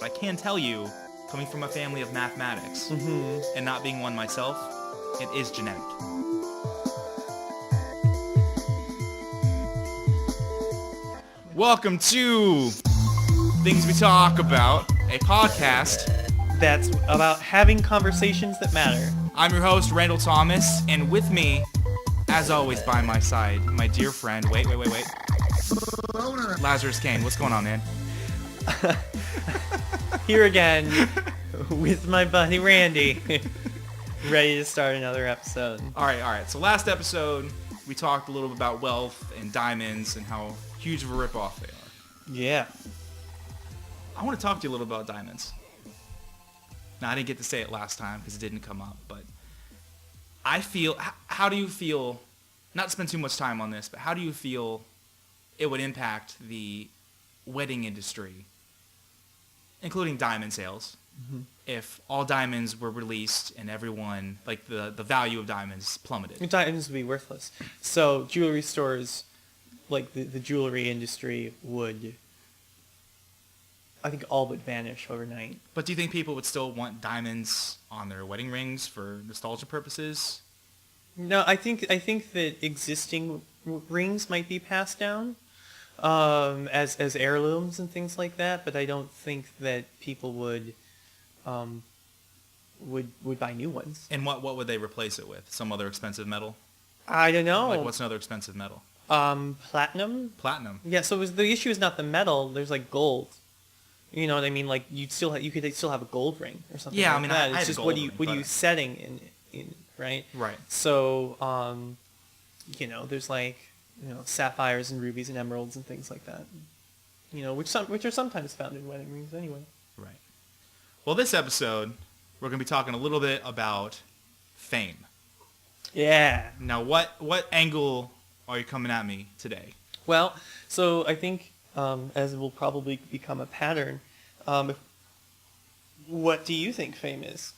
But I can tell you, coming from a family of mathematics and not being one myself, it is genetic. Welcome to Things We Talk About, a podcast that's about having conversations that matter. I'm your host, Randall Thomas, and with me, as always by my side, my dear friend, wait. Lazarus Kane, what's going on, man? Here again with my buddy Randy, ready to start another episode. All right. So last episode, we talked a little bit about wealth and diamonds and how huge of a ripoff they are. Yeah. I want to talk to you a little about diamonds. Now, I didn't get to say it last time because it didn't come up, but how do you feel, not to spend too much time on this, but how do you feel it would impact the wedding industry, including diamond sales, if all diamonds were released and everyone, like the value of diamonds plummeted? Diamonds would be worthless. So jewelry stores, like the jewelry industry would, I think, all but vanish overnight. But do you think people would still want diamonds on their wedding rings for nostalgia purposes? No, I think that existing rings might be passed down as heirlooms and things like that, but I don't think that people would buy new ones. And what would they replace it with? Some other expensive metal? I don't know. Like, what's another expensive metal? Platinum. Platinum. Yeah. So the issue is not the metal. There's like gold. You know what I mean? Like you could still have a gold ring or something. Yeah, like I mean, that. I It's had a just gold what ring, are you setting in right? Right. So there's like sapphires and rubies and emeralds and things like that. Which are sometimes found in wedding rings anyway. Right. Well, this episode we're going to be talking a little bit about fame. Yeah. Now, what angle are you coming at me today? Well, so I think as will probably become a pattern, what do you think fame is?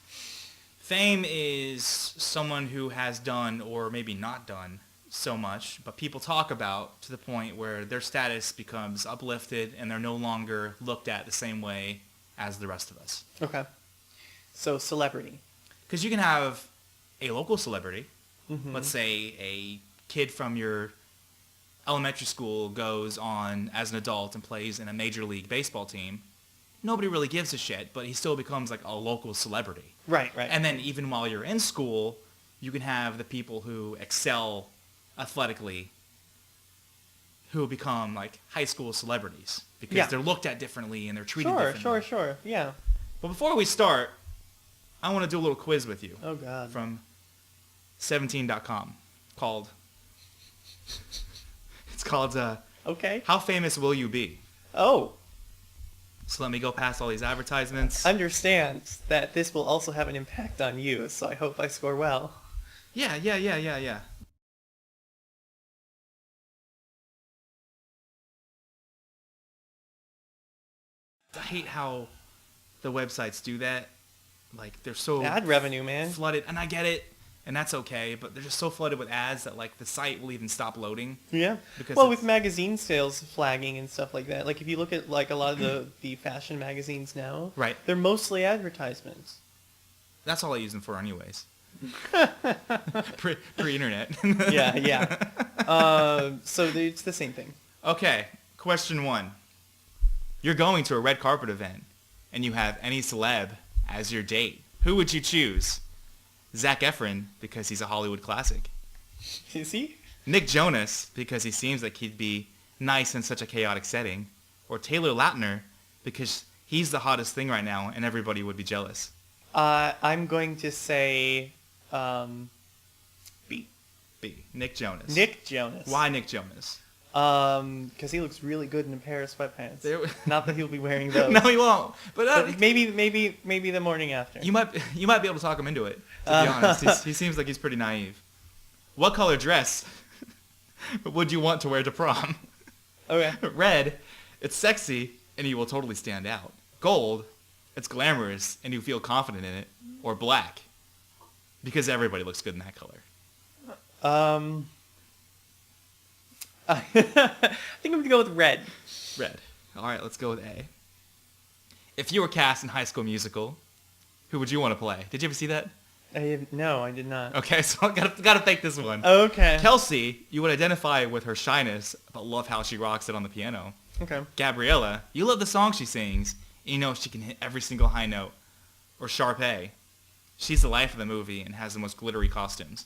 Fame is someone who has done or maybe not done so much, but people talk about to the point where their status becomes uplifted and they're no longer looked at the same way as the rest of us. Okay. So celebrity. Because you can have a local celebrity. Mm-hmm. Let's say a kid from your elementary school goes on as an adult and plays in a major league baseball team. Nobody really gives a shit, but he still becomes like a local celebrity. Right. And then even while you're in school, you can have the people who excel athletically who become like high school celebrities because they're looked at differently and they're treated differently. Sure. Yeah. But before we start, I want to do a little quiz with you. Oh, God. From 17.com called... It's called, okay. How Famous Will You Be? Oh. So let me go past all these advertisements. Understand that this will also have an impact on you, so I hope I score well. Yeah. I hate how the websites do that. Like, they're so... Ad revenue, man. Flooded, and I get it. And that's okay, but they're just so flooded with ads that like the site will even stop loading. Yeah. Because with magazine sales flagging and stuff like that, like if you look at like a lot of the fashion magazines now, right, they're mostly advertisements. That's all I use them for, anyways. Pre-internet. Yeah. So it's the same thing. Okay. Question 1: You're going to a red carpet event, and you have any celeb as your date. Who would you choose? Zac Efron, because he's a Hollywood classic. Is he? Nick Jonas, because he seems like he'd be nice in such a chaotic setting. Or Taylor Lautner, because he's the hottest thing right now and everybody would be jealous. I'm going to say B. Nick Jonas. Nick Jonas. Why Nick Jonas? Because he looks really good in a pair of sweatpants. Not that he'll be wearing those. No, he won't. But maybe the morning after. You might be able to talk him into it. To be honest, he seems like he's pretty naive. What color dress would you want to wear to prom? Okay. Red, it's sexy and you will totally stand out. Gold, it's glamorous and you feel confident in it. Or black, because everybody looks good in that color. I think I'm going to go with red. Red. All right, let's go with A. If you were cast in High School Musical, who would you want to play? Did you ever see that? No, I did not. Okay, so I gotta fake this one. Okay. Kelsey, you would identify with her shyness, but love how she rocks it on the piano. Okay. Gabriella, you love the song she sings, and you know she can hit every single high note. Or Sharpay, she's the life of the movie and has the most glittery costumes.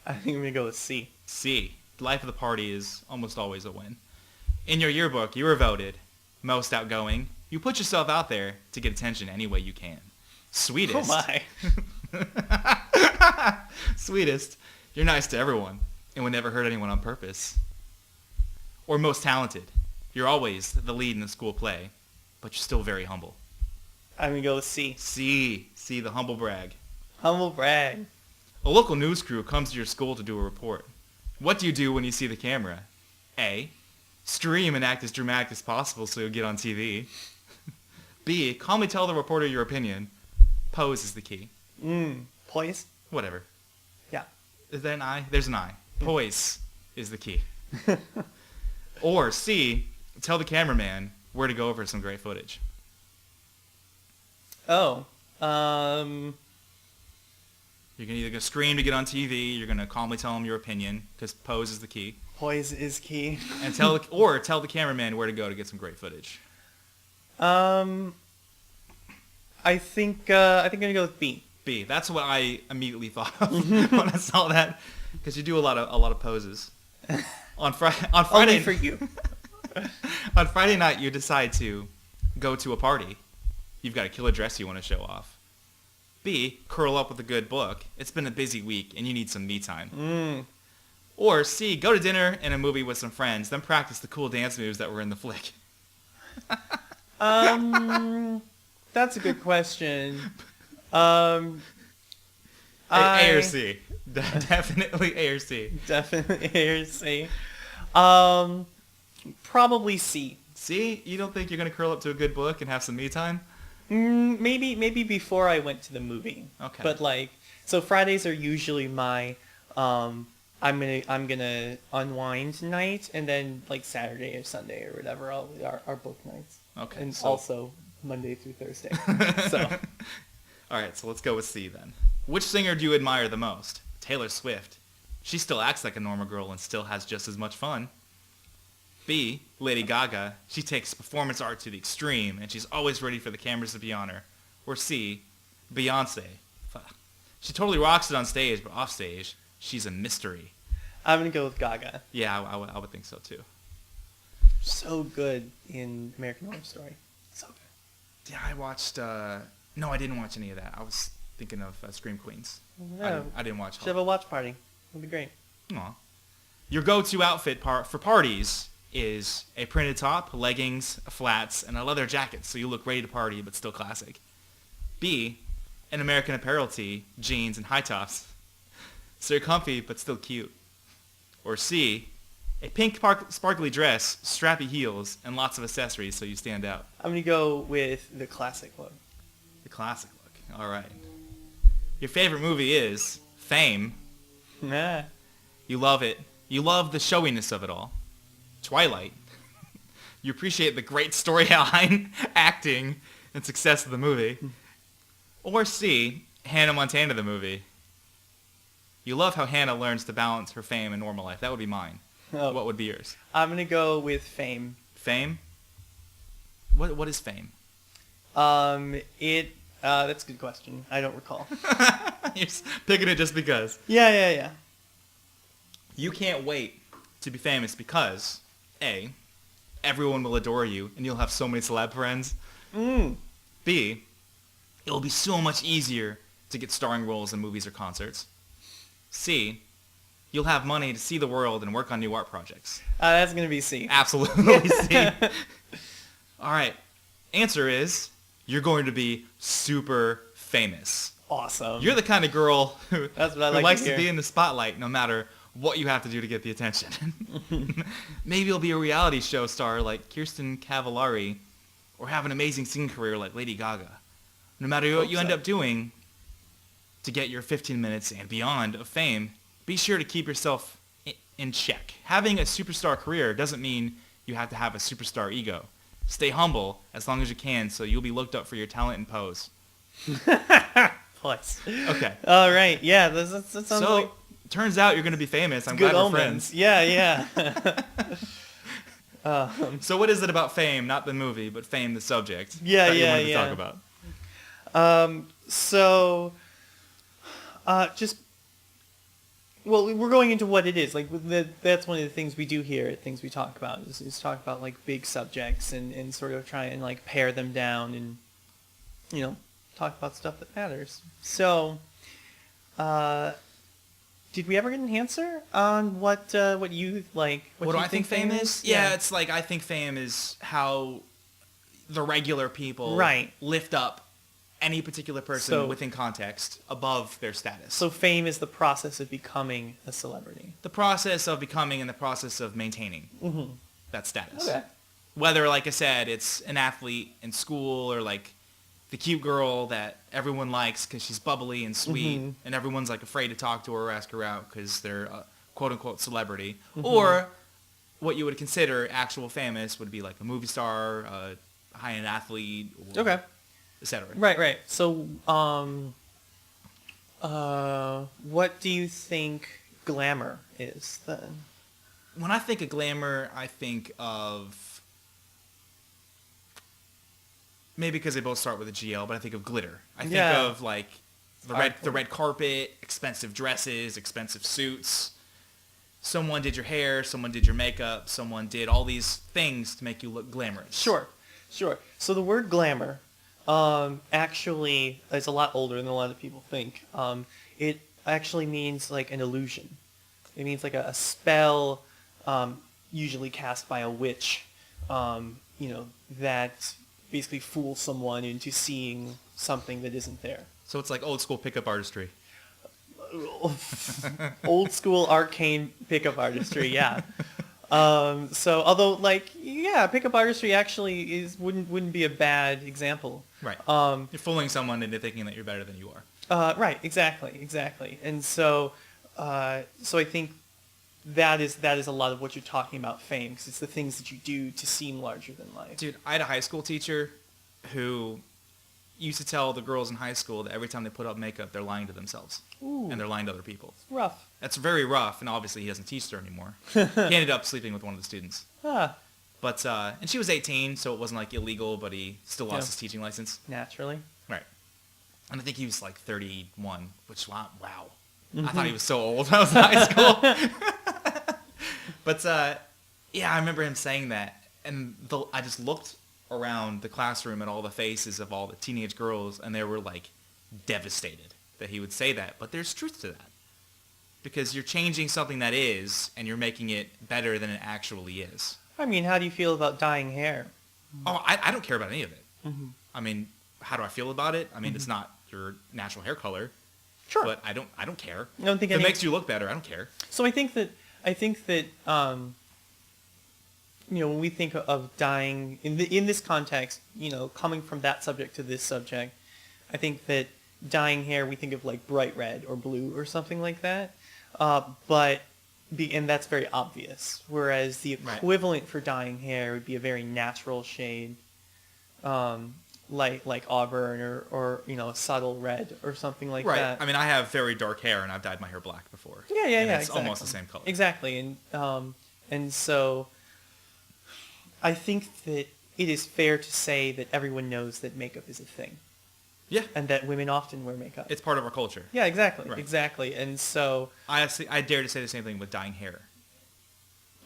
I think I'm gonna go with C. C, the life of the party is almost always a win. In your yearbook, you were voted most outgoing. You put yourself out there to get attention any way you can. Sweetest. Oh my. Sweetest. You're nice to everyone and would never hurt anyone on purpose. Or most talented. You're always the lead in the school play, but you're still very humble. I'm gonna go with C. C, the humble brag. Humble brag. A local news crew comes to your school to do a report. What do you do when you see the camera? A, scream and act as dramatic as possible so you'll get on TV. B, calmly tell the reporter your opinion. Pose is the key. Poise? Whatever. Yeah. Is there an I? There's an I. Poise is the key. Or C, tell the cameraman where to go over some great footage. Oh. You're going to scream to get on TV. You're going to calmly tell him your opinion because pose is the key. Poise is key. And tell the cameraman where to go to get some great footage. I think I'm gonna go with B. B. That's what I immediately thought of when I saw that, because you do a lot of poses. On Friday, Only for you. On Friday night, you decide to go to a party. You've got a killer dress you want to show off. B. Curl up with a good book. It's been a busy week and you need some me time. Or C. Go to dinner and a movie with some friends, then practice the cool dance moves that were in the flick. That's a good question. A or C. Definitely A or C. Definitely A or C. Probably C. C? You don't think you're going to curl up to a good book and have some me time? Maybe before I went to the movie. Okay. But so Fridays are usually my I'm gonna unwind night, and then Saturday or Sunday or whatever our book nights. Okay. And also Monday through Thursday. So. All right, so let's go with C then. Which singer do you admire the most? Taylor Swift. She still acts like a normal girl and still has just as much fun. B, Lady Gaga. She takes performance art to the extreme and she's always ready for the cameras to be on her. Or C, Beyonce. She totally rocks it on stage, but off stage, she's a mystery. I'm going to go with Gaga. Yeah, I would think so too. So good in American Horror Story. So good. Yeah, I watched... No, I didn't watch any of that. I was thinking of Scream Queens. No. I didn't watch. Should have a watch party. It'd be great. Aw. Your go-to outfit for parties is a printed top, leggings, flats, and a leather jacket, so you look ready to party but still classic. B, an American Apparel tee, jeans, and high tops, so you're comfy but still cute. Or C, a pink sparkly dress, strappy heels, and lots of accessories so you stand out. I'm going to go with the classic look. The classic look. All right. Your favorite movie is Fame. Nah. You love it. You love the showiness of it all. Twilight. You appreciate the great storyline, acting, and success of the movie. Or C, Hannah Montana the movie. You love how Hannah learns to balance her fame and normal life. That would be mine. Oh. What would be yours? I'm going to go with Fame. Fame? What is Fame? That's a good question. I don't recall. You're just picking it just because. Yeah. You can't wait to be famous because, A, everyone will adore you and you'll have so many celeb friends. B, it will be so much easier to get starring roles in movies or concerts. C, you'll have money to see the world and work on new art projects. That's going to be C. Absolutely C. All right. Answer is, you're going to be super famous. Awesome. You're the kind of girl who likes to be in the spotlight no matter what you have to do to get the attention. Maybe you'll be a reality show star like Kirsten Cavallari or have an amazing singing career like Lady Gaga. No matter what you end up doing to get your 15 minutes and beyond of fame, be sure to keep yourself in check. Having a superstar career doesn't mean you have to have a superstar ego. Stay humble as long as you can, so you'll be looked up for your talent and pose. Plus. Okay. All right. Yeah. That sounds So, like turns out you're going to be famous. I'm good glad we're omens. friends. Yeah. So what is it about Fame, not the movie, but Fame, the subject, Yeah, that you yeah, wanted to yeah. talk about? So, just, well, we're going into what it is. Like, that's one of the things we do here at Things We Talk About, is talk about, like, big subjects and sort of try and, like, pare them down and, you know, talk about stuff that matters. So, did we ever get an answer on what you, like, What do you I think Fame is? Yeah. It's like, I think Fame is how the regular people Right. lift up any particular person So- within context above their status. So fame is the process of becoming a celebrity. the process of becoming and the process of maintaining that status. Okay. Whether, like I said, it's an athlete in school or like the cute girl that everyone likes because she's bubbly and sweet and everyone's like afraid to talk to her or ask her out because they're a quote-unquote celebrity. Or what you would consider actual famous would be like a movie star, a high-end athlete, or Okay. etc. Right. So, what do you think glamour is then? When I think of glamour, I think of, maybe because they both start with a GL, but I think of glitter. I think Yeah. of like the red carpet, expensive dresses, expensive suits. Someone did your hair, someone did your makeup, someone did all these things to make you look glamorous. Sure. So the word glamour, actually is a lot older than a lot of people think. It actually means like an illusion. It means like a spell, usually cast by a witch, that basically fools someone into seeing something that isn't there. So it's like old school pickup artistry. Old school arcane pickup artistry, yeah. So although pickup artistry actually wouldn't be a bad example. Right. You're fooling someone into thinking that you're better than you are. Right, exactly. And so I think that is a lot of what you're talking about fame, because it's the things that you do to seem larger than life. Dude, I had a high school teacher who used to tell the girls in high school that every time they put up makeup, they're lying to themselves. Ooh. And they're lying to other people. Rough. That's very rough, and obviously he doesn't teach there anymore. He ended up sleeping with one of the students. Ah, But, and she was 18, so it wasn't like illegal, but he still lost his teaching license. naturally. Right. And I think he was like 31, which, wow. I thought he was so old when I was in high school. But, yeah, I remember him saying that. And I just looked around the classroom at all the faces of all the teenage girls, and they were like devastated that he would say that. But there's truth to that. Because you're changing something that is, and you're making it better than it actually is. I mean, how do you feel about dyeing hair? Oh, I don't care about any of it. I mean, how do I feel about it? I mean, it's not your natural hair color. Sure. But I don't care. I don't think if it any- makes you look better, I don't care. So I think that when we think of dyeing in this context, coming from that subject to this subject, I think that dyeing hair, we think of like bright red or blue or something like that. And that's very obvious. Whereas the equivalent for dyeing hair would be a very natural shade, like auburn or a subtle red or something like that. Right. I mean, I have very dark hair, and I've dyed my hair black before. Yeah, and it's exactly. almost the same color. Exactly, and so I think that it is fair to say that everyone knows that makeup is a thing. Yeah. And that women often wear makeup. It's part of our culture. Yeah, exactly, Right. exactly. And so, I dare to say the same thing with dyeing hair.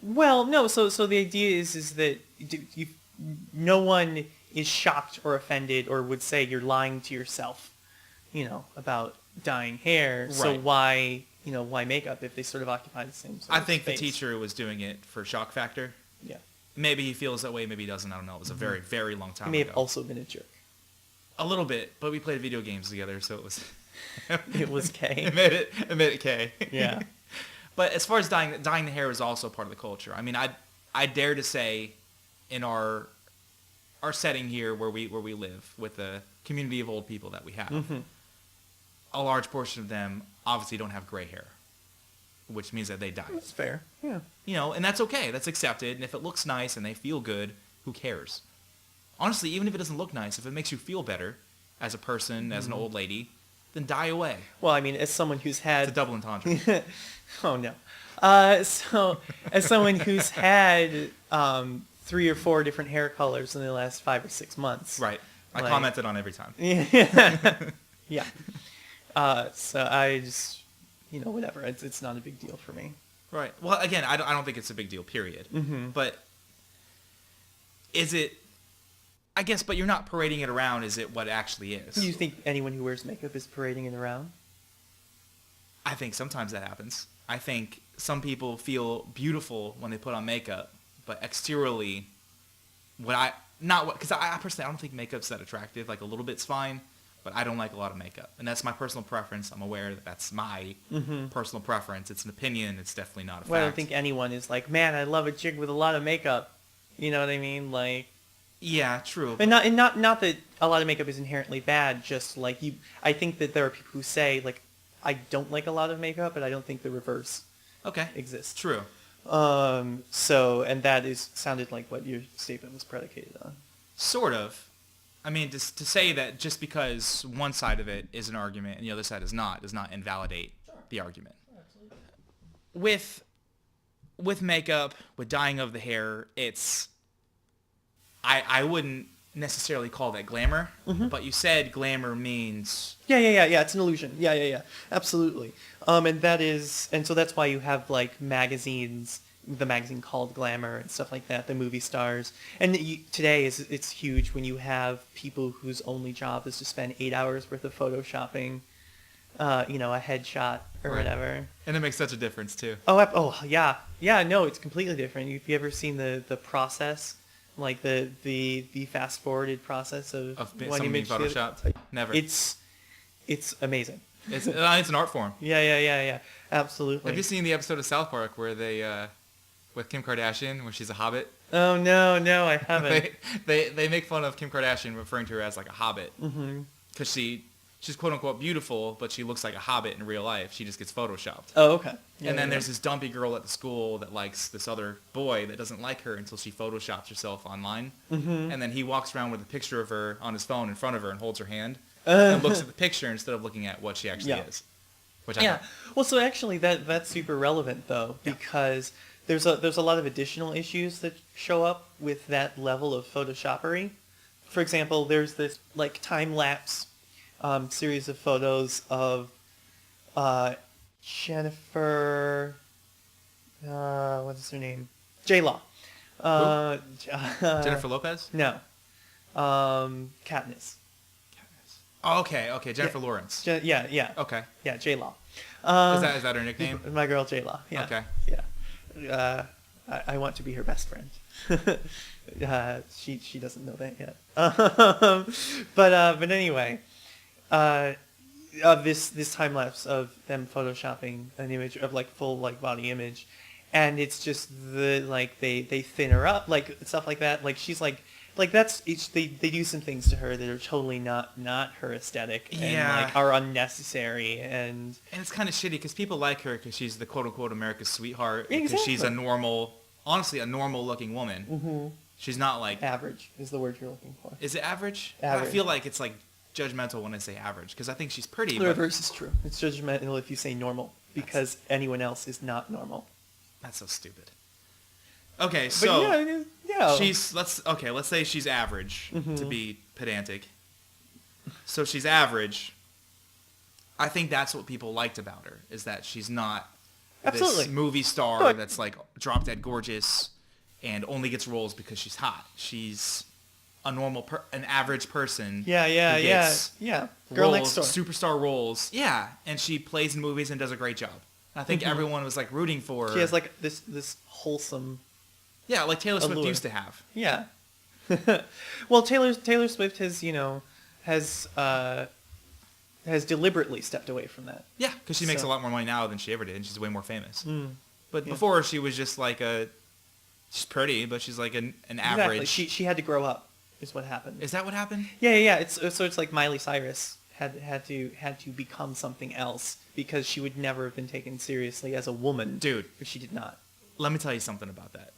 well, no. So the idea is that no one is shocked or offended or would say you're lying to yourself, about dyeing hair. So Right. why makeup if they sort of occupy the same sort I of think space? the teacher was doing it for shock factor. Yeah. Maybe he feels that way, maybe he doesn't. I don't know. It was a very, very long time He may ago. have also been a jerk. A little bit, but we played video games together, so it was... It was K. It made it K. Yeah. But as far as dyeing the hair is also part of the culture. I mean, I dare to say in our setting here where we live with the community of old people that we have, a large portion of them obviously don't have gray hair, which means that they dye. That's fair. Yeah. And that's okay. That's accepted. And if it looks nice and they feel good, who cares? Honestly, even if it doesn't look nice, if it makes you feel better as a person, as an old lady, then dye away. Well, I mean, as someone who's had... It's a double entendre. Oh, no. So, as someone who's had 3 or 4 different hair colors in the last 5 or 6 months. Right. I Like- commented on every time. Yeah. Yeah. So I just, whatever. It's not a big deal for me. Right. Well, again, I don't think it's a big deal, period. Mm-hmm. But is it... I guess, but you're not parading it around, is it what it actually is? Do you think anyone who wears makeup is parading it around? I think sometimes that happens. I think some people feel beautiful when they put on makeup, but exteriorly, because I personally, I don't think makeup's that attractive. Like, a little bit's fine, but I don't like a lot of makeup. And that's my personal preference. I'm aware that that's my personal preference. It's an opinion. It's definitely not a fact. Well, I don't think anyone is like, man, I love a chick with a lot of makeup. You know what I mean? Like... Yeah, true. And not that a lot of makeup is inherently bad, just like I think that there are people who say, like, I don't like a lot of makeup, but I don't think the reverse exists. True. And that sounded like what your statement was predicated on. Sort of. I mean, to say that just because one side of it is an argument and the other side is not, does not invalidate the argument. Absolutely. With makeup, with dyeing of the hair, it's... I wouldn't necessarily call that glamour, but you said glamour means... Yeah, it's an illusion. Yeah, absolutely. And so that's why you have, like, magazines, the magazine called Glamour and stuff like that, the movie stars. And today it's huge when you have people whose only job is to spend 8 hours worth of photoshopping, a headshot or whatever. And it makes such a difference, too. Oh, yeah. Yeah, no, it's completely different. Have you ever seen the process? Like the fast forwarded process of one something being image to the other? photoshopped? Never. It's amazing. It's an art form. Yeah. Absolutely. Have you seen the episode of South Park where they, with Kim Kardashian, where she's a hobbit? Oh, no, I haven't. they make fun of Kim Kardashian, referring to her as like a hobbit. Because she's quote unquote beautiful, but she looks like a hobbit in real life. She just gets photoshopped. Oh, okay. Yeah, and then there's this dumpy girl at the school that likes this other boy that doesn't like her until she photoshops herself online. And then he walks around with a picture of her on his phone in front of her and holds her hand and looks at the picture instead of looking at what she actually is. Which Well, so actually that's super relevant though, because there's a lot of additional issues that show up with that level of photoshoppery. For example, there's this like time lapse series of photos of Jennifer, what's her name? J-Law. Jennifer Lopez? No. Katniss. Oh, okay. Jennifer Lawrence. Yeah. Okay. Yeah, J-Law. Is that her nickname? My girl J-Law. Yeah. Okay. Yeah. I want to be her best friend. She doesn't know that yet. But anyway, this time lapse of them photoshopping an image of like full like body image, and it's just they thin her up, like stuff like that. Like she's like that's they do some things to her that are totally not her aesthetic and like are unnecessary, and it's kind of shitty because people like her because she's the quote unquote America's sweetheart, exactly. because she's a normal looking woman. Mm-hmm. She's not like average is the word you're looking for. Is it average? Average. I feel like it's like judgmental when I say average because I think she's pretty. The reverse is true. It's judgmental if you say normal because anyone else is not normal. That's so stupid. Okay, so but yeah. Let's say she's average, to be pedantic. So she's average. I think that's what people liked about her, is that she's not this movie star that's like drop dead gorgeous and only gets roles because she's hot. She's a an average person. Yeah. Girl next door. Superstar roles. Yeah, and she plays in movies and does a great job. I think everyone was like rooting for her. She has like this wholesome. Yeah, like Taylor Swift allure. used to have. Yeah. Well, Taylor Swift has deliberately stepped away from that. Yeah, because she makes a lot more money now than she ever did, and she's way more famous. But Yeah. before, she was just like she's pretty, but she's like an average. Exactly. She had to grow up, is what happened. Is that what happened? Yeah. It's like Miley Cyrus had to become something else because she would never have been taken seriously as a woman. Dude. But she did not. let me tell you something about that.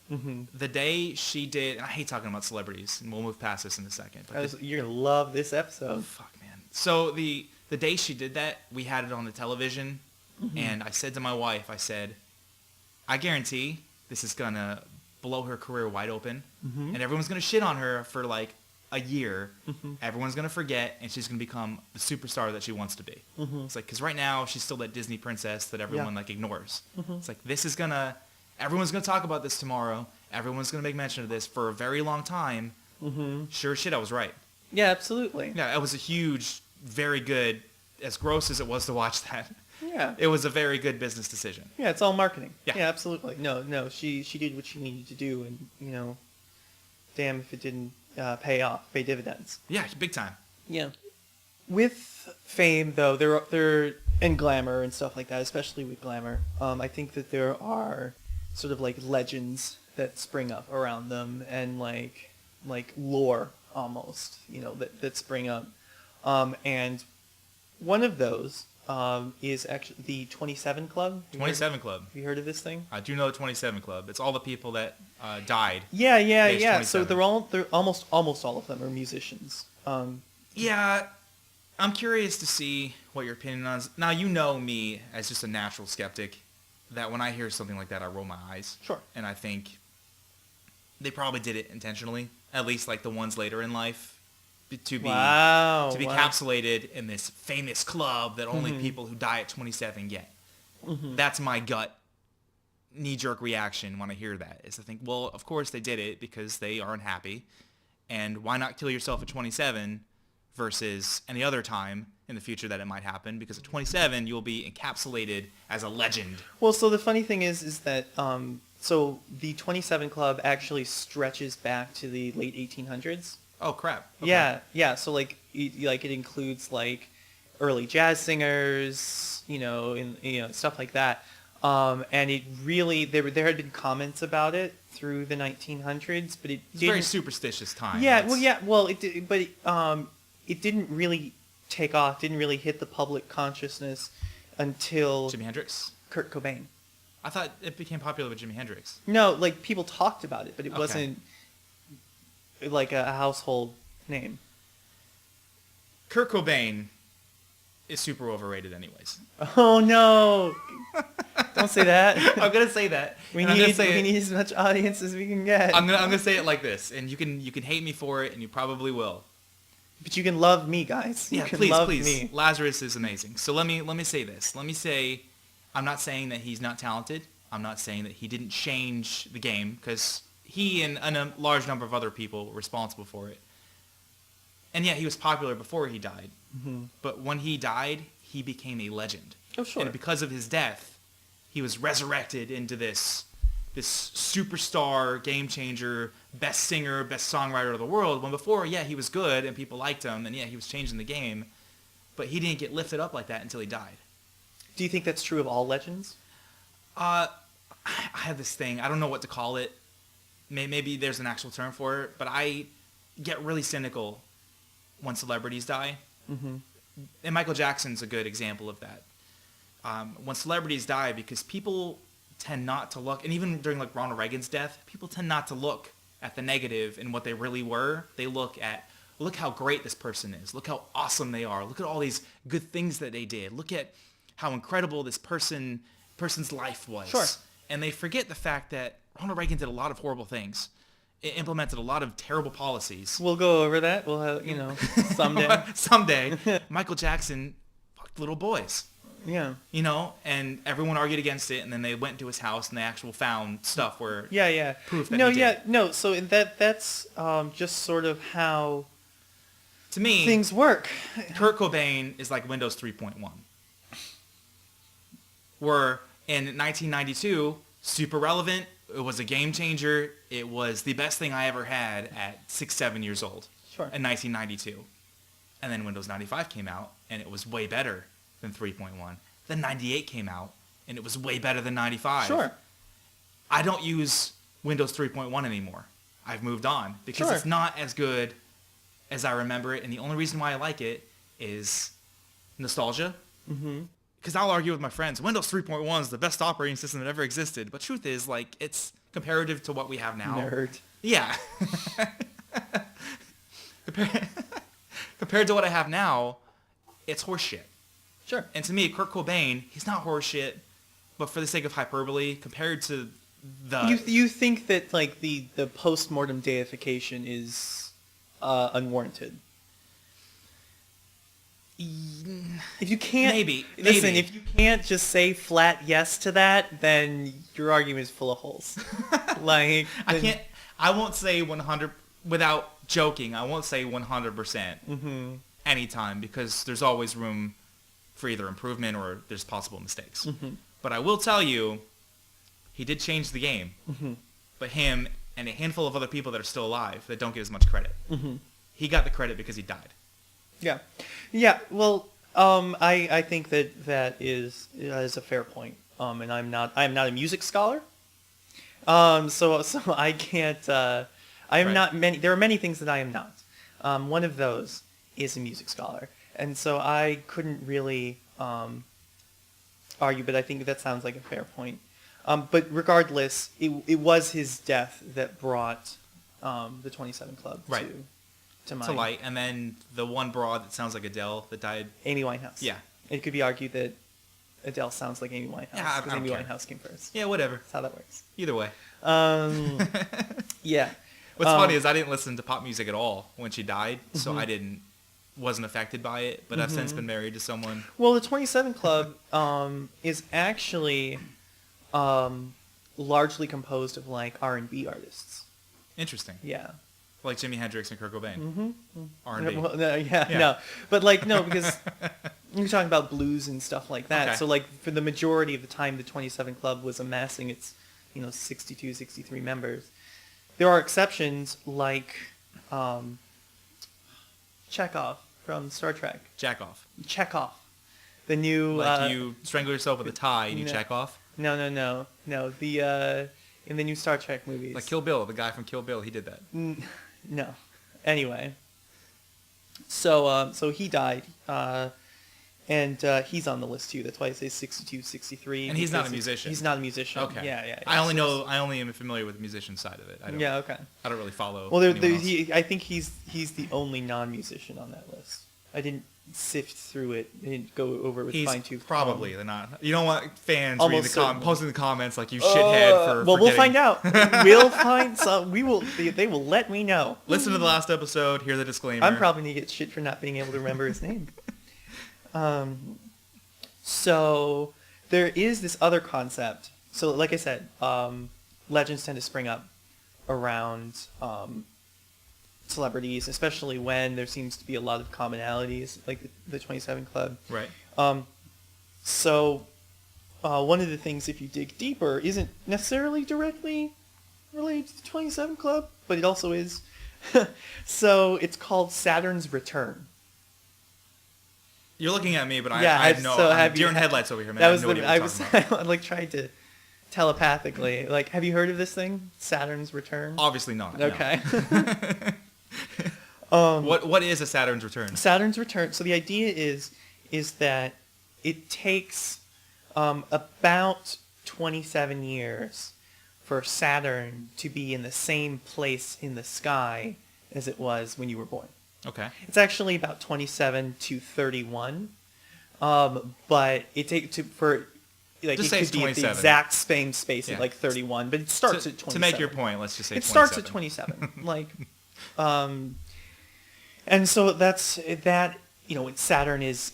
The day she did, and I hate talking about celebrities, and we'll move past this in a second. But You're going to love this episode. oh, fuck, man. So the day she did that, we had it on the television, and I said to my wife, I said, I guarantee this is going to blow her career wide open, and everyone's going to shit on her for like a year. Everyone's going to forget, and she's going to become the superstar that she wants to be. It's like, because right now, she's still that Disney princess that everyone like ignores. It's like, this is going to... Everyone's going to talk about this tomorrow. Everyone's going to make mention of this for a very long time. Sure shit, I was right. Yeah, absolutely. Yeah, it was a huge, very good, as gross as it was to watch that. Yeah. It was a very good business decision. Yeah, it's all marketing. Yeah, absolutely. No, she did what she needed to do, and, damn if it didn't pay dividends. Yeah, big time. Yeah. With fame, though, there and glamour and stuff like that, especially with glamour, I think that there are sort of like legends that spring up around them, and like lore almost, that spring up. And one of those is actually the 27 Club. 27 Club. Have you heard of this thing? I do know the 27 Club. It's all the people that died. Yeah. Age 27. So they're almost all of them are musicians. Yeah, I'm curious to see what your opinion on is. Now, you know me as just a natural skeptic, that when I hear something like that, I roll my eyes. Sure. And I think they probably did it intentionally, at least like the ones later in life, to be encapsulated in this famous club that only people who die at 27 get. That's my gut knee-jerk reaction when I hear that, is to think, well, of course they did it because they aren't happy, and why not kill yourself at 27 versus any other time in the future that it might happen, because at 27 you'll be encapsulated as a legend. Well, so the funny thing is that so the 27 Club actually stretches back to the late 1800s. Oh crap. Okay. Yeah. So it includes like early jazz singers, stuff like that. And it really there had been comments about it through the 1900s, but it's a very superstitious time. It didn't really take off, didn't really hit the public consciousness until Jimi Hendrix? Kurt Cobain. I thought it became popular with Jimi Hendrix. No, like people talked about it, but it wasn't like a household name. Kurt Cobain is super overrated anyways. Oh no. Don't say that. I'm going to say that. We need as much audience as we can get. I'm going to say it like this, and you can hate me for it, and you probably will. But you can love me, guys. Yeah, please. Me. Lazarus is amazing. So let me say this. Let me say, I'm not saying that he's not talented. I'm not saying that he didn't change the game, because he and a large number of other people were responsible for it. And yeah, he was popular before he died. But when he died, he became a legend. Oh, sure. And because of his death, he was resurrected into this superstar, game changer, best singer, best songwriter of the world. When before, yeah, he was good and people liked him, and yeah, he was changing the game, but he didn't get lifted up like that until he died. Do you think that's true of all legends? I have this thing. I don't know what to call it. Maybe there's an actual term for it, but I get really cynical when celebrities die. And Michael Jackson's a good example of that. When celebrities die, because people tend not to look, and even during like Ronald Reagan's death, people tend not to look at the negative and what they really were. They look how great this person is. Look how awesome they are. Look at all these good things that they did. Look at how incredible this person's life was. Sure. And they forget the fact that Ronald Reagan did a lot of horrible things. It implemented a lot of terrible policies. We'll go over that. We'll have, someday. Someday. Michael Jackson fucked little boys. Yeah. And everyone argued against it, and then they went to his house and they actually found stuff where proof that he did. No, so that's just sort of how to me things work. Kurt Cobain is like Windows 3.1. Where in 1992, super relevant, it was a game changer, it was the best thing I ever had at 6-7 years old. Sure. In 1992. And then Windows 95 came out, and it was way better than 3.1. Then 98 came out, and it was way better than 95. Sure. I don't use Windows 3.1 anymore. I've moved on because it's not as good as I remember it, and the only reason why I like it is nostalgia. because I'll argue with my friends, Windows 3.1 is the best operating system that ever existed. But truth is, like, it's comparative to what we have now. Nerd. Yeah. Compared to what I have now, it's horseshit. Sure. And to me, Kurt Cobain, he's not horseshit, but for the sake of hyperbole, compared to the... You think that, like, the post-mortem deification is unwarranted? If you can't... Maybe. Listen, if you can't just say flat yes to that, then your argument is full of holes. Like... I won't say 100... Without joking, I won't say 100% anytime, because there's always room for either improvement or there's possible mistakes. But I will tell you, he did change the game. But him and a handful of other people that are still alive that don't get as much credit. He got the credit because he died. Yeah. Yeah, well, I think that is a fair point. And I'm not a music scholar. So I can't... I am not many. There are many things that I am not. One of those is a music scholar, and so I couldn't really argue. But I think that sounds like a fair point. But regardless, it was his death that brought the 27 Club to mind. To light, and then the one broad that sounds like Adele that died. Amy Winehouse. Yeah. It could be argued that Adele sounds like Amy Winehouse because Amy Winehouse came first. Yeah, whatever. That's how that works. Either way. Yeah. What's funny is I didn't listen to pop music at all when she died, so I wasn't affected by it. But I've since been married to someone. Well, the 27 Club is actually largely composed of like R&B artists. Interesting. Yeah. Like Jimi Hendrix and Kurt Cobain. R&B. Well, no, but like no, because you're talking about blues and stuff like that. Okay. So like for the majority of the time, the 27 Club was amassing its 62, 63 members. There are exceptions like Chekhov from Star Trek. Jack-off. Chekhov. The new... Like you strangle yourself with a tie and you check off? No. The in the new Star Trek movies. Like Kill Bill, the guy from Kill Bill, he did that. No. Anyway. So he died. And he's on the list too. That's why I say 62, 63. And he's not a musician. He's not a musician. Okay. Yeah. I only am familiar with the musician side of it. Okay. I don't really follow. Well, anyone else. I think he's the only non-musician on that list. I didn't sift through it. I didn't go over it with fine-tooth comb. Probably not. You don't want fans posting the comments like you shithead for. Well, we'll find out. We'll find some. We will. They will let me know. Listen to the last episode. Hear the disclaimer. I'm probably gonna get shit for not being able to remember his name. So there is this other concept. So like I said, legends tend to spring up around celebrities, especially when there seems to be a lot of commonalities, like the 27 Club. Right. So one of the things, if you dig deeper, isn't necessarily directly related to the 27 Club, but it also is. So it's called Saturn's Return. You're looking at me, but I have no. So I'm deer in headlights over here, man. That was I was like trying to telepathically. Like, have you heard of this thing, Saturn's Return? Obviously not. Okay. No. What is a Saturn's Return? Saturn's Return. So the idea is that it takes about 27 years for Saturn to be in the same place in the sky as it was when you were born. Okay. It's actually about 27 to 31, but it takes for like just it say could be at the 27. exact same space at like 31, but it starts at 27. To make your point, let's just say it 27. starts at 27. Like, and so that's that. Saturn is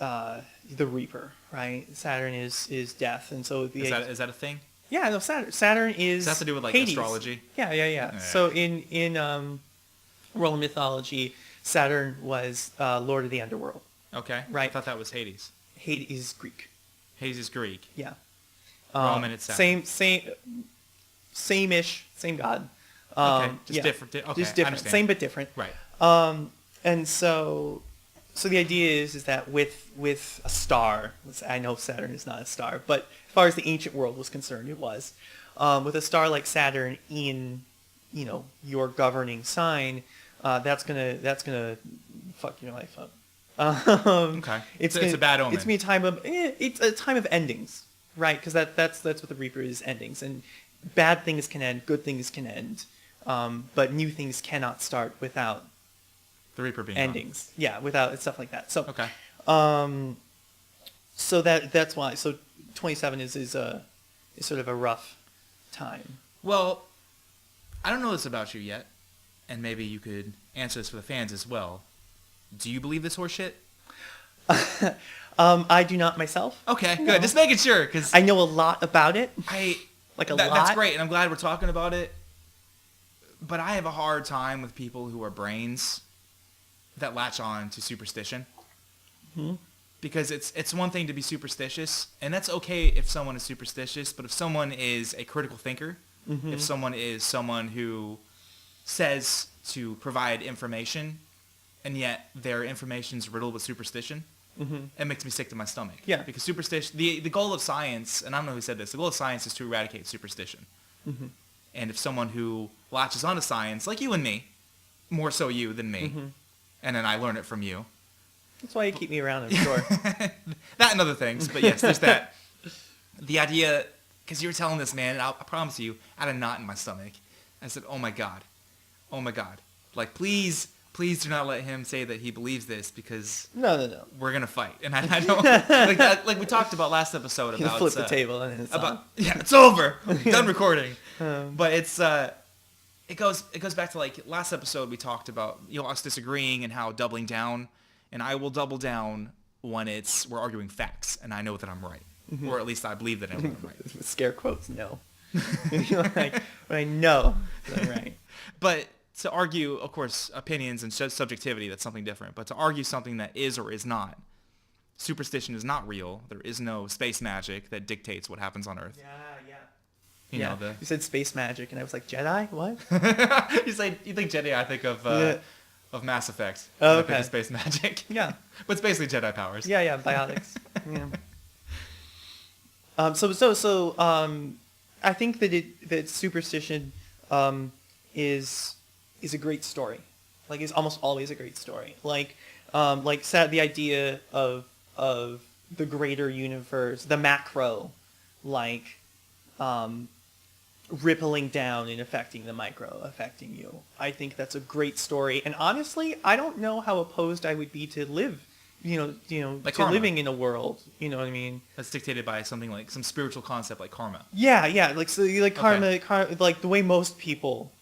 the Reaper, right? Saturn is death, and so is that a thing? Yeah, no. Saturn is. Does that have to do with like Hades. astrology? Yeah. So in Roman mythology, Saturn was Lord of the Underworld. Okay. Right. I thought that was Hades. Hades is Greek. Hades is Greek. Yeah. Roman it's Saturn. Same-ish, same god. Okay. Just different. Okay. Just different. Same but different. Right. And so the idea is that with a star, I know Saturn is not a star, but as far as the ancient world was concerned, it was. With a star like Saturn in, your governing sign, that's gonna fuck your life up. Okay. It's a bad omen. It's gonna be a time of it's a time of endings, right? Because that's what the Reaper is, endings, and bad things can end, good things can end, but new things cannot start without the Reaper being endings. Gone. Yeah, without stuff like that. So okay. So that's why. So 27 is sort of a rough time. Well, I don't know this about you yet, and maybe you could answer this for the fans as well. Do you believe this horse shit? I do not myself. Okay, no. Good. Just making sure, because I know a lot about it. Lot. That's great, and I'm glad we're talking about it. But I have a hard time with people who are brains that latch on to superstition. Mm-hmm. Because it's one thing to be superstitious, and that's okay if someone is superstitious, but if someone is a critical thinker, mm-hmm. if someone is someone who says to provide information, and yet their information's riddled with superstition, mm-hmm. it makes me sick to my stomach. Yeah. Because superstition, the goal of science, and I don't know who said this, the goal of science is to eradicate superstition. Mm-hmm. And if someone who latches onto science, like you and me, more so you than me, mm-hmm. and then I learn it from you. That's why you keep me around, I'm sure. That and other things, but yes, there's that. The idea, because you were telling this man, and I promise you, I had a knot in my stomach. I said, oh my God. Like, please do not let him say that he believes this, because no. We're going to fight. And I don't, like that, like we talked about last episode about... You flip the table and it's on. Yeah, it's over. Done recording. But it goes back to, like, last episode we talked about, us disagreeing and how doubling down, and I will double down when we're arguing facts, and I know that I'm right. Mm-hmm. Or at least I believe that I'm right. Scare quotes, no. Like, but I know that I'm right. But to argue, of course, opinions and subjectivity, that's something different. But to argue something that is or is not, superstition is not real. There is no space magic that dictates what happens on Earth. Yeah. You said space magic, and I was like, Jedi? What? You think Jedi, I think of Mass Effect. Oh, I okay. think of space magic. Yeah. But it's basically Jedi powers. Yeah, biotics. Yeah. I think that superstition is a great story. Like, it's almost always a great story. Like the idea of the greater universe, the macro, like rippling down and affecting the micro, affecting you. I think that's a great story. And honestly, I don't know how opposed I would be to live, like to karma. living in a world, you know what I mean? That's dictated by something like some spiritual concept like karma. Yeah, karma, Okay. like the way most people,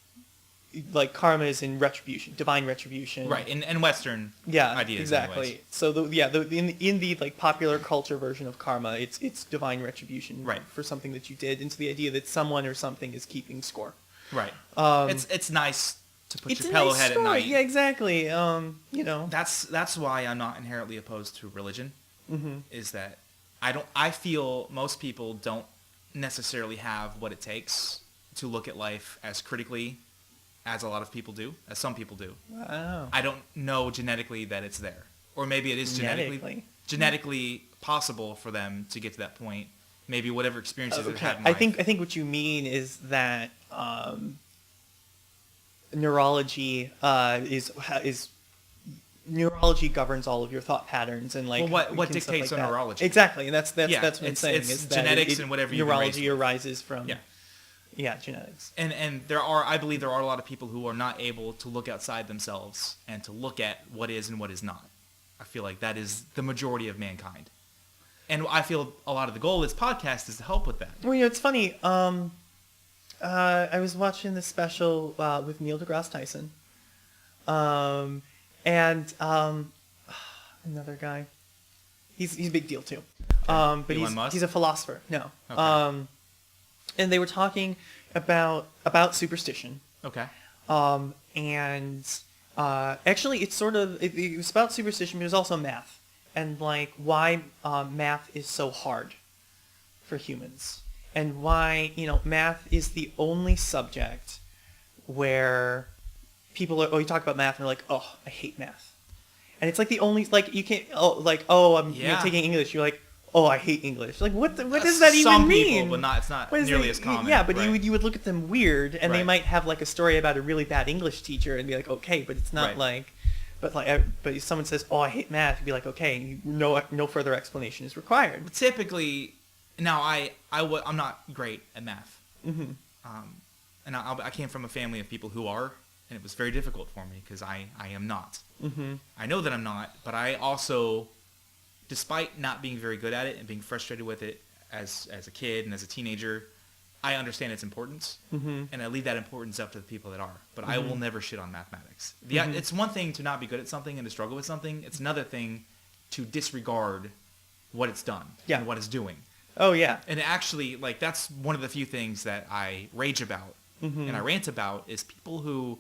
like karma is in retribution, divine retribution. Right, in Western ideas. Exactly. Anyways. So in the like popular culture version of karma, it's divine retribution for something that you did, into the idea that someone or something is keeping score. Right. It's nice to put your a pillow nice head story. at night. Yeah, exactly. That's why I'm not inherently opposed to religion. Mm-hmm. Is that I feel most people don't necessarily have what it takes to look at life as critically as a lot of people do, as some people do. Wow. I don't know genetically that it's there. Or maybe it is genetically possible for them to get to that point. Maybe whatever experiences they've had in life. I think what you mean is that neurology neurology governs all of your thought patterns, and like what dictates like neurology. Exactly, and that's what I'm saying. It's is genetics and whatever you neurology arises from. Yeah, genetics. And I believe there are a lot of people who are not able to look outside themselves and to look at what is and what is not. I feel like that is the majority of mankind. And I feel a lot of the goal of this podcast is to help with that. Well, it's funny. I was watching this special with Neil deGrasse Tyson. And another guy. He's a big deal too. But Elon Musk? He's a philosopher. No. Okay. And they were talking about superstition. Okay. And actually, it was about superstition, but it was also math, and like why math is so hard for humans, and why math is the only subject where people you talk about math and they're like, oh, I hate math, and it's like the only you can't I'm taking English, you're like, oh, I hate English. Like, what does that even mean? Some people, but it's not nearly as common. Yeah, but right. you would look at them weird, and they might have like a story about a really bad English teacher and be like, okay, but it's not like. but if someone says, "Oh, I hate math," you'd be like, "Okay, no further explanation is required." Typically, now I'm not great at math. Mm-hmm. And I came from a family of people who are, and it was very difficult for me because I am not. Mm-hmm. I know that I'm not, but I also, despite not being very good at it and being frustrated with it as a kid and as a teenager, I understand its importance, Mm-hmm. and I leave that importance up to the people that are. But I Mm-hmm. will never shit on mathematics. Mm-hmm. It's one thing to not be good at something and to struggle with something. It's another thing to disregard what it's done and what it's doing. Oh yeah. And actually, like, that's one of the few things that I rage about Mm-hmm. and I rant about is people who,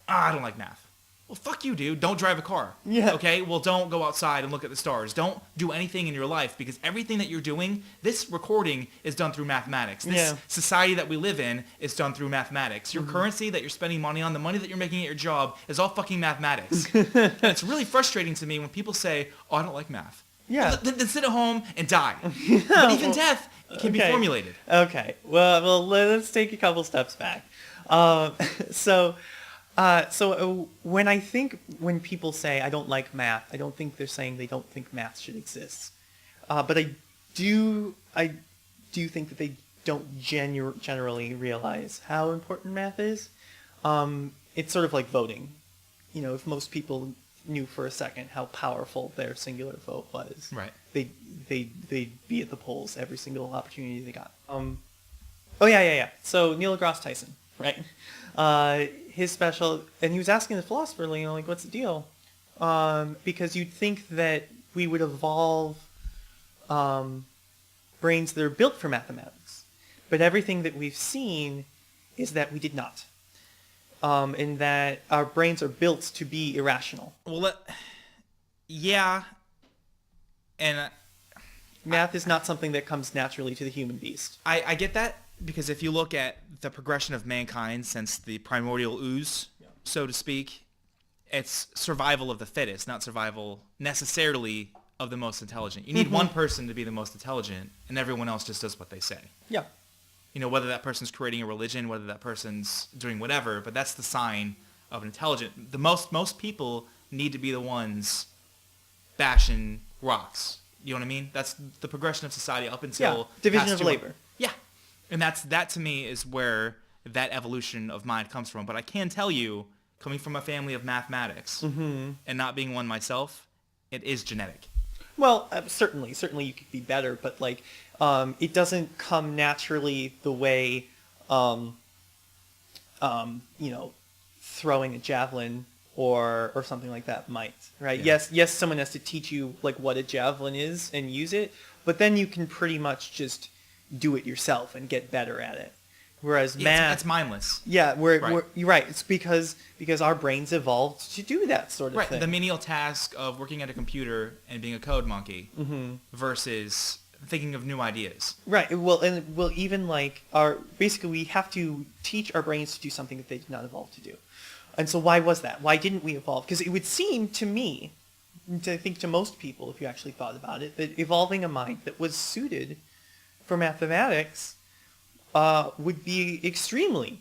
I don't like math. Well, fuck you, dude. Don't drive a car. Yeah. Okay? Well, don't go outside and look at the stars. Don't do anything in your life because everything that you're doing, this recording is done through mathematics. This society that we live in is done through mathematics. Your currency that you're spending money on, the money that you're making at your job is all fucking mathematics. And it's really frustrating to me when people say, oh, I don't like math. Yeah. Well, then sit at home and die. But even death can be formulated. Okay. Well, let's take a couple steps back. So when people say I don't like math, I don't think they're saying they don't think math should exist. But I do think that they don't generally realize how important math is. It's sort of like voting. You know, if most people knew for a second how powerful their singular vote was, Right. they'd be at the polls every single opportunity they got. Oh yeah. So Neil deGrasse Tyson, right? His special, and he was asking the philosopher, you know, like, what's the deal? Because you'd think that we would evolve brains that are built for mathematics, but everything that we've seen is that we did not. And that our brains are built to be irrational. Well, yeah, and math is not something that comes naturally to the human beast. I get that, because if you look at the progression of mankind since the primordial ooze, so to speak, it's survival of the fittest, not survival necessarily of the most intelligent. You need one person to be the most intelligent, and everyone else just does what they say. Yeah. You know, whether that person's creating a religion, whether that person's doing whatever, but that's the sign of an intelligent. Most people need to be the ones bashing rocks. You know what I mean? That's the progression of society up until division of labor. Yeah, and that to me is where that evolution of mind comes from. But I can tell you, coming from a family of mathematics and not being one myself, it is genetic. Well, certainly you could be better, but like, it doesn't come naturally the way, you know, throwing a javelin or something like that might, right? Yeah. Yes, someone has to teach you like what a javelin is and use it, but then you can pretty much just do it yourself and get better at it. Whereas math, it's mindless. Yeah, you're right. It's because our brains evolved to do that sort of thing. The menial task of working at a computer and being a code monkey versus thinking of new ideas. Right. Well, even like basically we have to teach our brains to do something that they did not evolve to do. And so why was that? Why didn't we evolve? Because it would seem to me, I think to most people, if you actually thought about it, that evolving a mind that was suited for mathematics would be extremely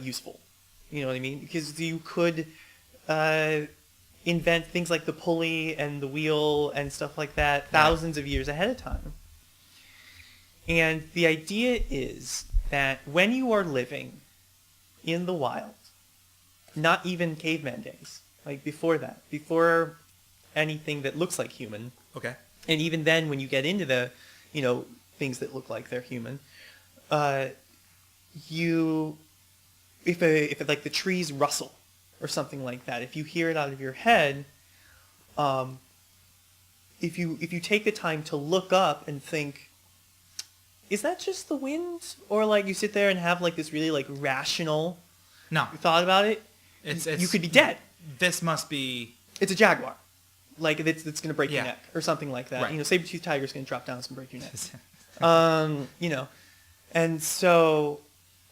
useful. You know what I mean? Because you could invent things like the pulley and the wheel and stuff like that thousands of years ahead of time. And the idea is that when you are living in the wild, not even caveman days, like before that, before anything that looks like human. Okay. And even then, when you get into the, you know, things that look like they're human, if like the trees rustle or something like that, if you hear it out of your head, if you take the time to look up and think, is that just the wind? Or like you sit there and have like this really like rational thought about it, you could be dead. This must be... It's a jaguar. Like it's going to break your Yeah. neck or something like that. Right. You know, saber-toothed tiger's going to drop down, it's going to break your neck. You know, and so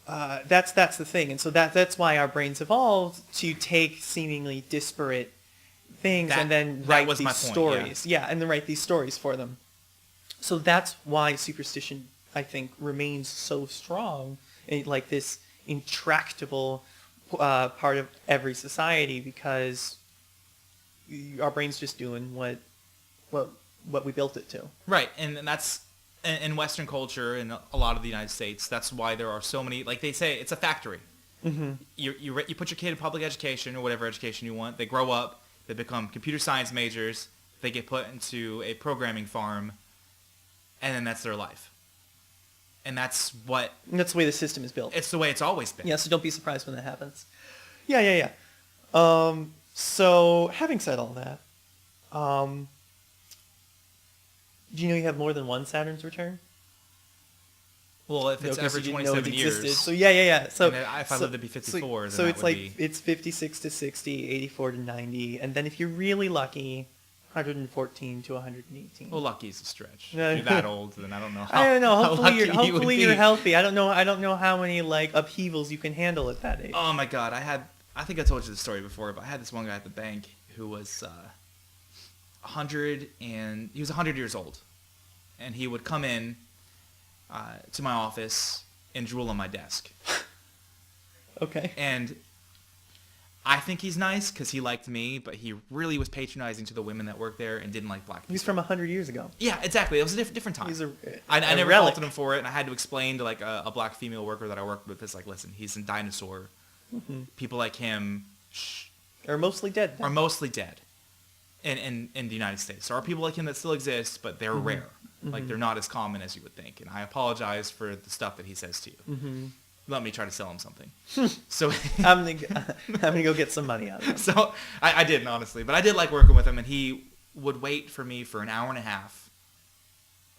that's the thing. And so that's why our brains evolved to take seemingly disparate things and then write these stories. Yeah, and then write these stories for them. So that's why superstition, I think, remains so strong, like this intractable part of every society, because our brain's just doing what we built it to. Right, and that's in Western culture and a lot of the United States. That's why there are so many. Like they say, it's a factory. Mm-hmm. You put your kid in public education or whatever education you want. They grow up. They become computer science majors. They get put into a programming farm, and then that's their life. And that's the way the system is built. It's the way it's always been. Yeah, so don't be surprised when that happens. Yeah. So having said all that, do you know you have more than one Saturn's return? Well, if it's every 27 years. So yeah. So and if I live to be 54, so then it's like it's 56 to 60, 84 to 90, and then if you're really lucky, 114 to 118. Well, lucky is a stretch. If you're that old, then I don't know. I don't know. Hopefully you're healthy. I don't know how many like upheavals you can handle at that age. Oh my God, I think I told you this story before, but I had this one guy at the bank who was 100 and he was 100 years old, and he would come in to my office and drool on my desk. Okay. And I think he's nice because he liked me, but he really was patronizing to the women that worked there and didn't like black people. He's from 100 years ago. Yeah, exactly. It was a different time. He's I never relic. faulted him for it, and I had to explain to like a black female worker that I worked with, it's like, listen, he's a dinosaur. Mm-hmm. People like him are mostly dead. Are mostly dead in the United States. There are people like him that still exist, but they're rare. Mm-hmm. Like they're not as common as you would think. And I apologize for the stuff that he says to you. Mm-hmm. Let me try to sell him something. So I'm gonna go get some money out of him. So I didn't, honestly, but I did like working with him, and he would wait for me for an hour and a half,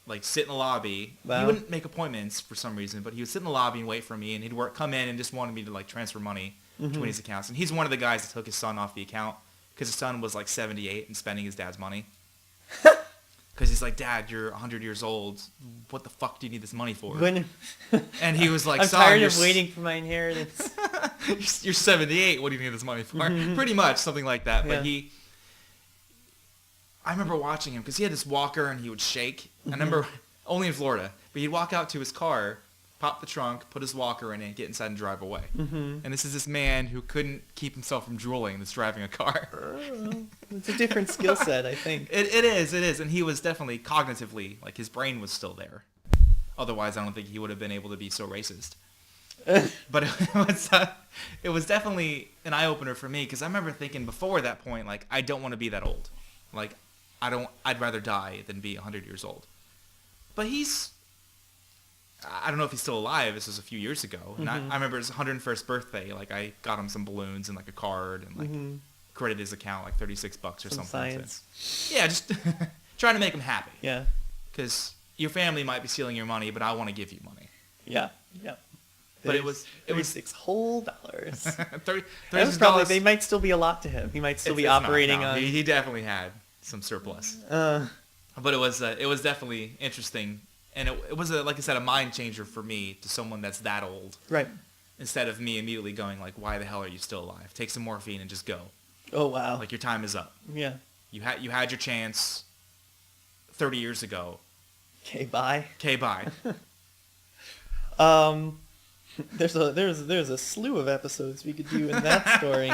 like sit in the lobby. Wow. He wouldn't make appointments for some reason, but he would sit in the lobby and wait for me, and he'd come in and just wanted me to like transfer money between his accounts. And he's one of the guys that took his son off the account because his son was like 78 and spending his dad's money. Because he's like, Dad, you're 100 years old. What the fuck do you need this money for? And he was like, I'm tired of waiting for my inheritance. You're 78. What do you need this money for? Mm-hmm. Pretty much, something like that. Yeah. But I remember watching him because he had this walker and he would shake. Mm-hmm. I remember, only in Florida, but he'd walk out to his car, pop the trunk, put his walker in it, get inside and drive away. Mm-hmm. And this is this man who couldn't keep himself from drooling that's driving a car. It's a different skill set, I think. It is. And he was definitely cognitively, like his brain was still there. Otherwise, I don't think he would have been able to be so racist. But it was definitely an eye-opener for me because I remember thinking before that point, like, I don't want to be that old. Like, I'd rather die than be 100 years old. But I don't know if he's still alive. This was a few years ago. And I remember his 101st birthday. Like, I got him some balloons and like a card and like credited his account like $36 or something. Science. So, yeah, just trying to make him happy. Yeah. Because your family might be stealing your money, but I want to give you money. Yeah. But it was $36 whole dollars. $36. They might still be a lot to him. He might still be operating on. He definitely had some surplus. But it was definitely interesting, and it was like I said, a mind changer for me to someone that's that old. Right. Instead of me immediately going like, "Why the hell are you still alive? Take some morphine and just go." Oh wow. Like your time is up. Yeah. You had your chance 30 years ago. Okay, bye. There's a slew of episodes we could do in that story.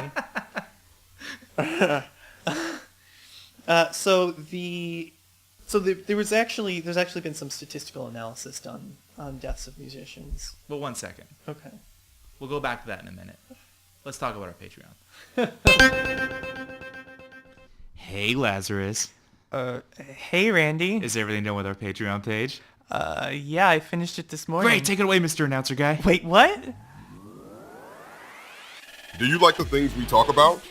There's actually been some statistical analysis done on deaths of musicians. But 1 second. Okay. We'll go back to that in a minute. Let's talk about our Patreon. Hey, Lazarus. Hey, Randy. Is everything done with our Patreon page? Yeah, I finished it this morning. Great, take it away, Mr. Announcer Guy. Wait, what? Do you like the things we talk about?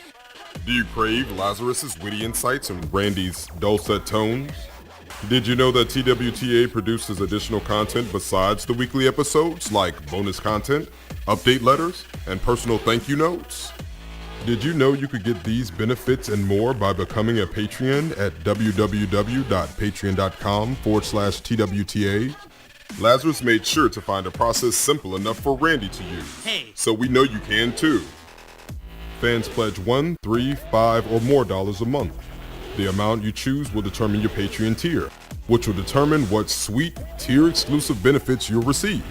Do you crave Lazarus's witty insights and Randy's dulcet tones? Did you know that TWTA produces additional content besides the weekly episodes, like bonus content, update letters, and personal thank you notes? Did you know you could get these benefits and more by becoming a Patreon at www.patreon.com/TWTA? Lazarus made sure to find a process simple enough for Randy to use. Hey. So we know you can too. Fans pledge $1, $3, $5, or more a month. The amount you choose will determine your Patreon tier, which will determine what sweet, tier-exclusive benefits you'll receive.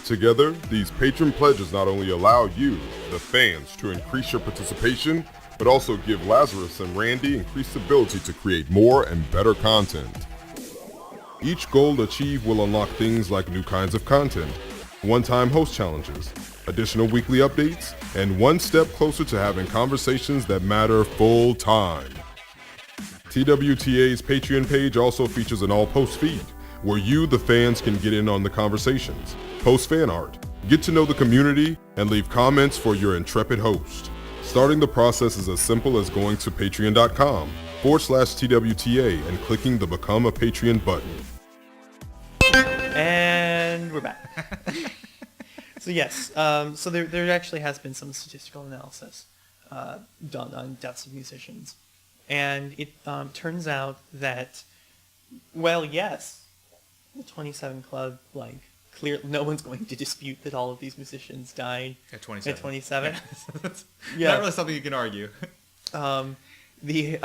Together, these patron pledges not only allow you, the fans, to increase your participation, but also give Lazarus and Randy increased ability to create more and better content. Each goal achieved will unlock things like new kinds of content, one-time host challenges, additional weekly updates, and one step closer to having conversations that matter full time. TWTA's Patreon page also features an all-post feed, where you, the fans, can get in on the conversations, post fan art, get to know the community, and leave comments for your intrepid host. Starting the process is as simple as going to patreon.com/TWTA and clicking the Become a Patreon button. And we're back. So yes, so there actually has been some statistical analysis done on deaths of musicians. And it turns out that, well, yes, the 27 Club, like, clearly no one's going to dispute that all of these musicians died At 27. At 27. Yeah. Not really something you can argue. The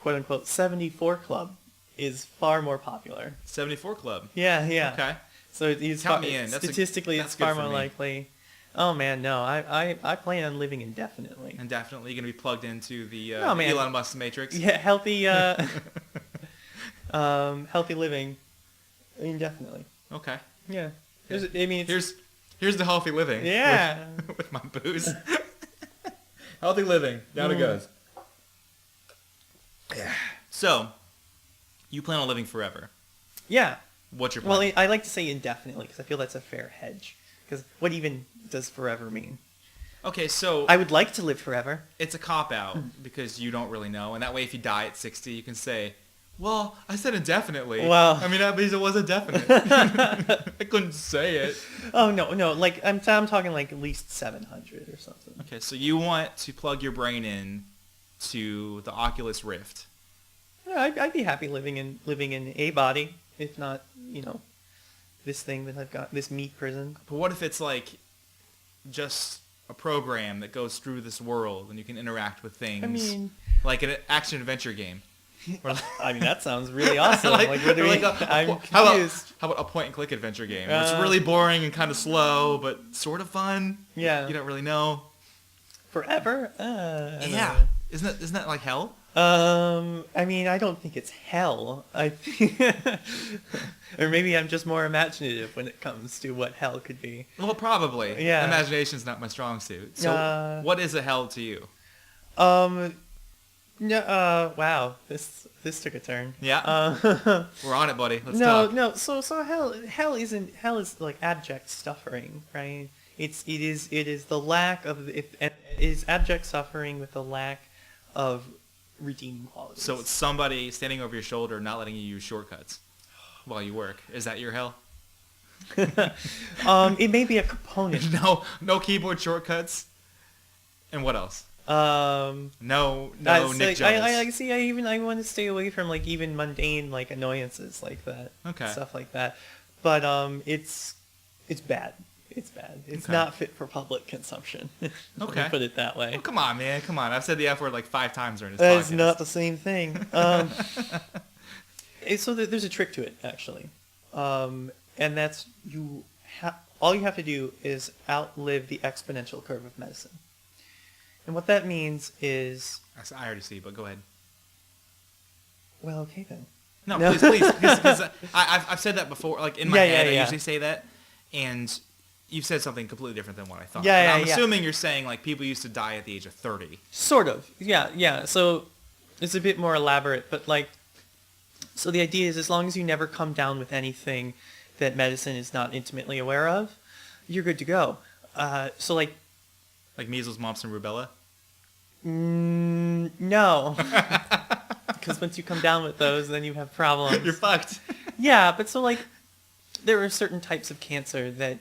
quote-unquote 74 Club is far more popular. 74 Club. Yeah. Okay. So it's Count me in. Statistically, that's it's far good for more me. likely. Oh man, no, I plan on living indefinitely. And definitely going to be plugged into the Oh, man. Elon Musk Matrix. Yeah, healthy, healthy living indefinitely. Okay. Yeah. Yeah. It's, Here's the healthy living. Yeah. With my booze. Healthy living. Down it goes. Yeah. So, you plan on living forever. Yeah. What's your plan? Well, I like to say indefinitely because I feel that's a fair hedge. Because what even does forever mean? Okay, so I would like to live forever. it's a cop-out because you don't really know. And that way, if you die at 60, you can say, well, I said indefinitely. Well. I mean, that means it was indefinite. I couldn't say it. Oh, no. Like, I'm talking like at least 700 or something. Okay, so you want to plug your brain in to the Oculus Rift. Yeah, I'd be happy living in a body, if not, this thing that I've got, this meat prison. But what if it's like just a program that goes through this world and you can interact with things? I mean, like an action-adventure game. I mean, that sounds really awesome. I'm how confused. about a point-and-click adventure game? Where it's really boring and kind of slow, but sort of fun. Yeah. You don't really know. Forever? I don't Yeah. know. Isn't that like hell? I mean, I don't think it's hell. Or maybe I'm just more imaginative when it comes to what hell could be. Well, probably. Yeah. Imagination's not my strong suit. So what is a hell to you? No, wow, this took a turn. Yeah. We're on it, buddy. Let's talk. No. So hell is like abject suffering, right? It is the lack of it is abject suffering with the lack of redeeming qualities. So it's somebody standing over your shoulder, not letting you use shortcuts while you work. Is that your hell? It may be a component. No keyboard shortcuts. And what else? No, Nick Jonas. I want to stay away from like even mundane like annoyances like that. Okay. Stuff like that. But it's bad. It's bad. It's Okay. not fit for public consumption. Let me put it that way. Oh, come on, man. Come on. I've said the F word like 5 times during this That podcast. is not the same thing. So there's a trick to it, actually. And that's all you have to do is outlive the exponential curve of medicine. And what that means is... I already see, but go ahead. Well, okay then. No, No. please. Because I've said that before. Like, in my head, I yeah. usually say that. And you've said something completely different than what I thought. Yeah, But I'm yeah. assuming you're saying, like, people used to die at the age of 30. Sort of. Yeah. So it's a bit more elaborate, but like... So the idea is as long as you never come down with anything that medicine is not intimately aware of, you're good to go. So like... Like measles, mumps, and rubella? No. Because once you come down with those, then you have problems. You're fucked. Yeah, but so like, there are certain types of cancer that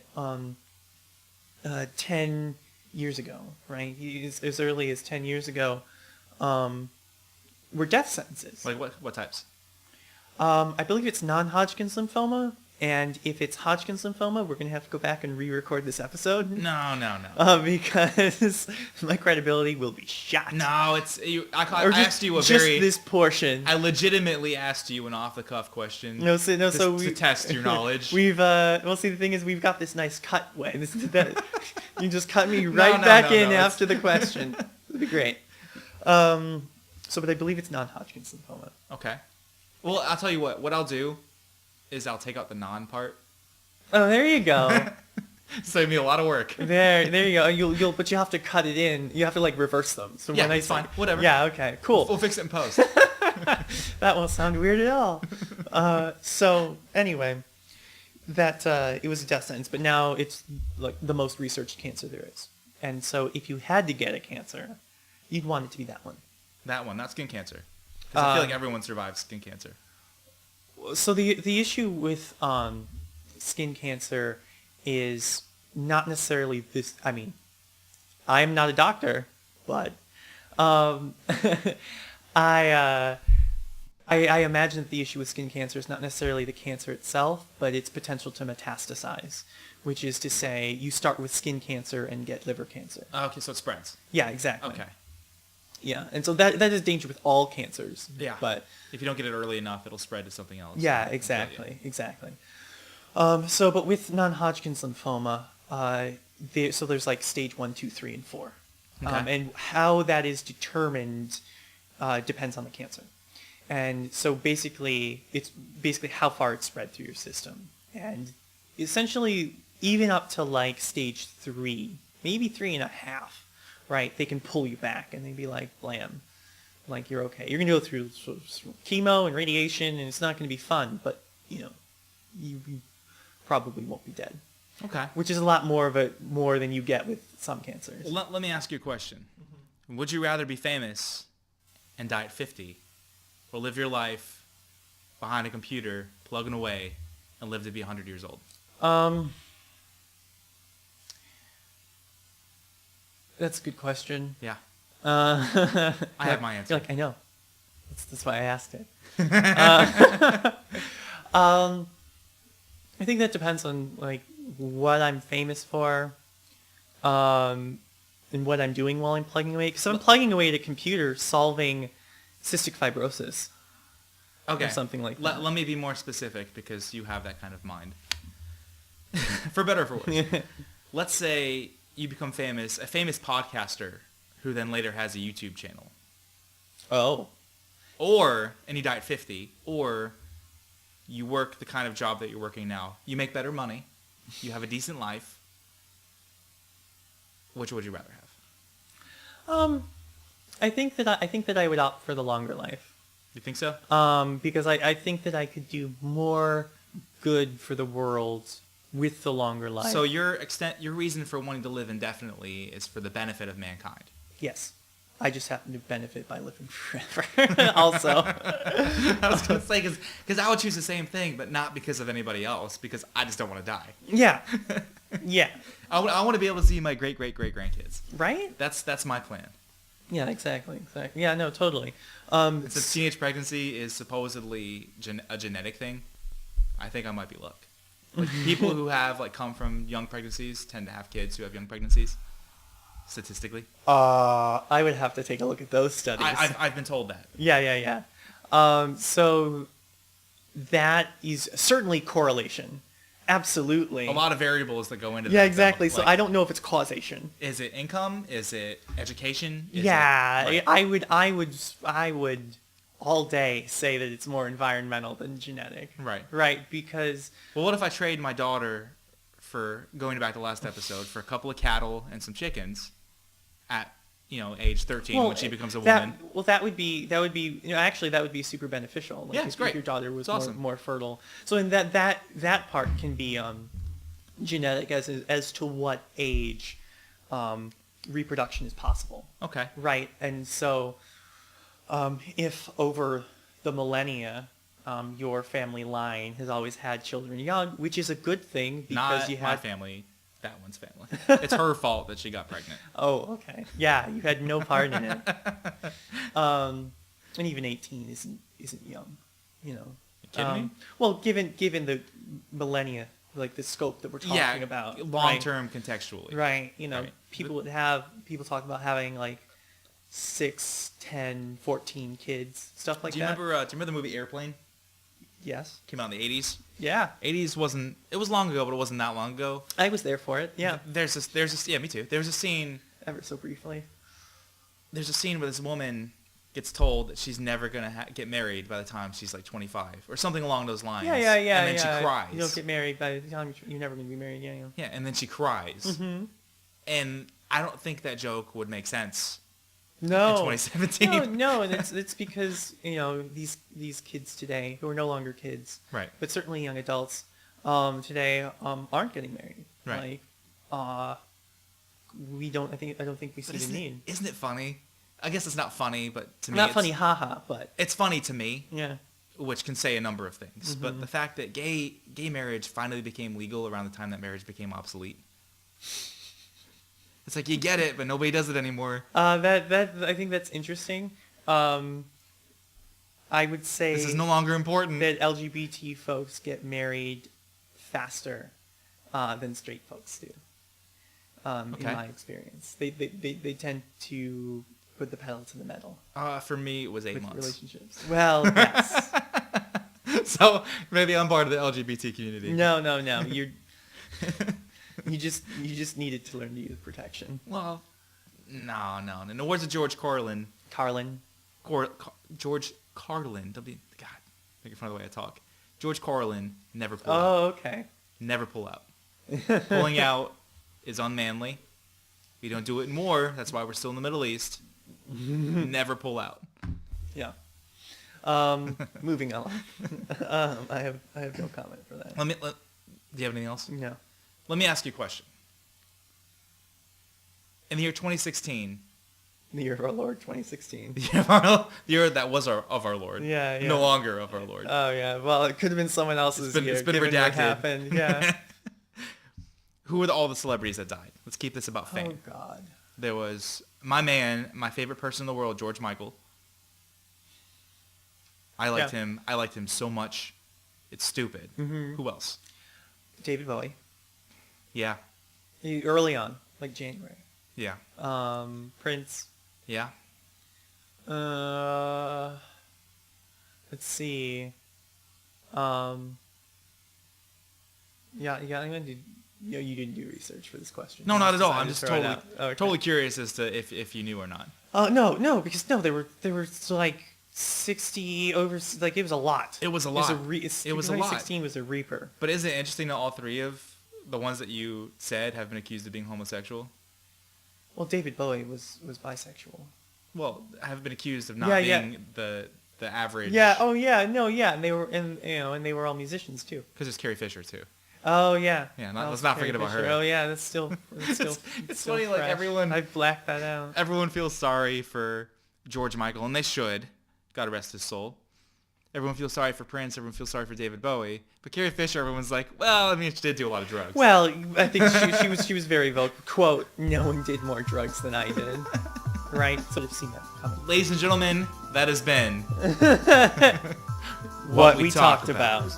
10 years ago, right? As early as 10 years ago, were death sentences. Like what types? I believe it's non-Hodgkin's lymphoma, and if it's Hodgkin's lymphoma, we're going to have to go back and re-record this episode. No. Because my credibility will be shot. No, it's you. I asked you just this portion. I legitimately asked you an off-the-cuff question. To test your knowledge. We've the thing is we've got this nice cut way. You just cut me right back in after the question. It'd be great. But I believe it's non-Hodgkin's lymphoma. Okay. Well, I'll tell you what. What I'll do is I'll take out the non part. Oh, there you go. Save me a lot of work. There you go. But you have to cut it in. You have to like reverse them. So Yeah, when it's fine. Whatever. Yeah, okay, cool. We'll fix it in post. That won't sound weird at all. So anyway, that it was a death sentence, but now it's like the most researched cancer there is. And so if you had to get a cancer, you'd want it to be that one. That one, not skin cancer. Because I feel like everyone survives skin cancer. So the issue with skin cancer is not necessarily this. I mean, I'm not a doctor, but I imagine that the issue with skin cancer is not necessarily the cancer itself, but its potential to metastasize, which is to say you start with skin cancer and get liver cancer. Okay, so it spreads. Yeah, exactly. Okay. Yeah, and so that is danger with all cancers. Yeah. But if you don't get it early enough, it'll spread to something else. yeah, exactly. But with non-Hodgkin's lymphoma, so there's like stage 1, 2, 3, and 4. Okay. And how that is determined depends on the cancer. And so basically, it's basically how far it's spread through your system. And essentially, even up to like stage 3, maybe 3.5, right? They can pull you back and they'd be like, blam. Like, you're okay. You're going to go through sort of chemo and radiation, and it's not going to be fun, but, you probably won't be dead. Okay. Which is a lot more than you get with some cancers. Well, let me ask you a question. Mm-hmm. Would you rather be famous and die at 50, or live your life behind a computer, plugging away, and live to be 100 years old? That's a good question. Yeah. I have my answer. You're like, I know. That's why I asked it. I think that depends on like what I'm famous for, and what I'm doing while I'm plugging away. Because I'm plugging away at a computer solving cystic fibrosis. Okay. Or something like that. Let me be more specific because you have that kind of mind. For better or for worse. Let's say you become famous, a famous podcaster who then later has a YouTube channel. Oh. And you die at 50, or you work the kind of job that you're working now. You make better money. You have a decent life. Which would you rather have? I think that I would opt for the longer life. You think so? Because I think that I could do more good for the world with the longer life. So your reason for wanting to live indefinitely is for the benefit of mankind. Yes. I just happen to benefit by living forever. Also. I was going to say, because I would choose the same thing, but not because of anybody else, because I just don't want to die. Yeah. Yeah. I want to be able to see my great-great-great-grandkids. Right? That's my plan. Yeah, exactly. Yeah, no, totally. Since teenage pregnancy is supposedly a genetic thing, I think I might be luck. Like people who have come from young pregnancies tend to have kids who have young pregnancies. Statistically, I would have to take a look at those studies. I've been told that. Yeah. So that is certainly correlation. Absolutely. A lot of variables that go into that. Yeah, exactly. Though. So I don't know if it's causation. Is it income? Is it education? Right. I would all day say that it's more environmental than genetic. Right. Right, because... Well, what if I trade my daughter for, going back to the last episode, for a couple of cattle and some chickens at, age 13 when she becomes a woman? Well, that would be actually that would be super beneficial. Yeah, it's great. If your daughter was awesome. more fertile. So in that part can be genetic as to what age reproduction is possible. Okay. Right, and so if over the millennia your family line has always had children young, which is a good thing because Not you my had family. That one's family. It's her fault that she got pregnant. Oh, okay. Yeah, you had no part in it. And even 18 isn't young, You kidding me? Well, given the millennia, like the scope that we're talking about, long term contextually. Right. Right. People talk about having 6, 10, 14 kids, stuff like that. Do you remember the movie Airplane? Yes. Came out in the 80s. Yeah. 80s wasn't. It was long ago, but it wasn't that long ago. I was there for it. Yeah. There's this. Yeah, me too. There's a scene. Ever so briefly. there's a scene where this woman gets told that she's never going to get married by the time she's like 25 or something along those lines. Yeah. And then she cries. You don't get married by the time you're never going to be married. Yeah. Yeah, and then she cries. Mm-hmm. And I don't think that joke would make sense No. in 2017. No, and it's because, these kids today, who are no longer kids, Right. but certainly young adults, today, aren't getting married. Right. I don't think we see the need. Isn't it funny? I guess it's not funny, but to me Not funny, haha, but it's funny to me, yeah. which can say a number of things. Mm-hmm. But the fact that gay marriage finally became legal around the time that marriage became obsolete. It's like you get it, but nobody does it anymore. That I think that's interesting. I would say This is no longer important. that LGBT folks get married faster than straight folks do. In my experience, they tend to put the pedal to the metal For me, it was 8 with months. relationships. Well, yes. So maybe I'm part of the LGBT community. No. You just needed to learn to use protection. Well, no. In the words of George Carlin, George Carlin, God, making fun of the way I talk. George Carlin, never pull out. Oh, okay. Never pull out. Pulling out is unmanly. We don't do it in war. That's why we're still in the Middle East. Never pull out. Yeah. Moving on. I have no comment for that. Do you have anything else? No. Let me ask you a question. In the year 2016, The year of our Lord, 2016. the year that was of our Lord, Yeah. no longer of our Lord. Oh yeah. Well, it could have been someone else's year. It's been given redacted. What happened. Yeah. Who are all the celebrities that died? Let's keep this about fame. Oh God. There was my man, my favorite person in the world, George Michael. I liked him. I liked him so much. It's stupid. Mm-hmm. Who else? David Bowie. Yeah. Early on, like January. Yeah. Prince. Yeah. Let's see. Yeah. I'm gonna do. You didn't do research for this question. No, not at all. Decided I'm to just throw it totally, out. Okay. totally curious as to if you knew or not. No, because they were like 60 over. Like it was a lot. It was a lot. It was 2016 was a reaper. But isn't it interesting that all three of the ones that you said have been accused of being homosexual? Well, David Bowie was bisexual. Well, have been accused of not being the average. Yeah. Oh yeah. No. Yeah. And they were and they were all musicians too. Because there's Carrie Fisher too. Oh yeah. Yeah. Let's not forget about her. Oh yeah. That's still. It's still funny. Like fresh. everyone. I blacked that out. Everyone feels sorry for George Michael, and they should. God rest his soul. Everyone feels sorry for Prince. Everyone feels sorry for David Bowie. But Carrie Fisher, everyone's like, well, I mean, she did do a lot of drugs. Well, I think she was very vocal. Quote: "No one did more drugs than I did." Right? So I've seen that coming. Ladies and gentlemen, that has been what we talked about.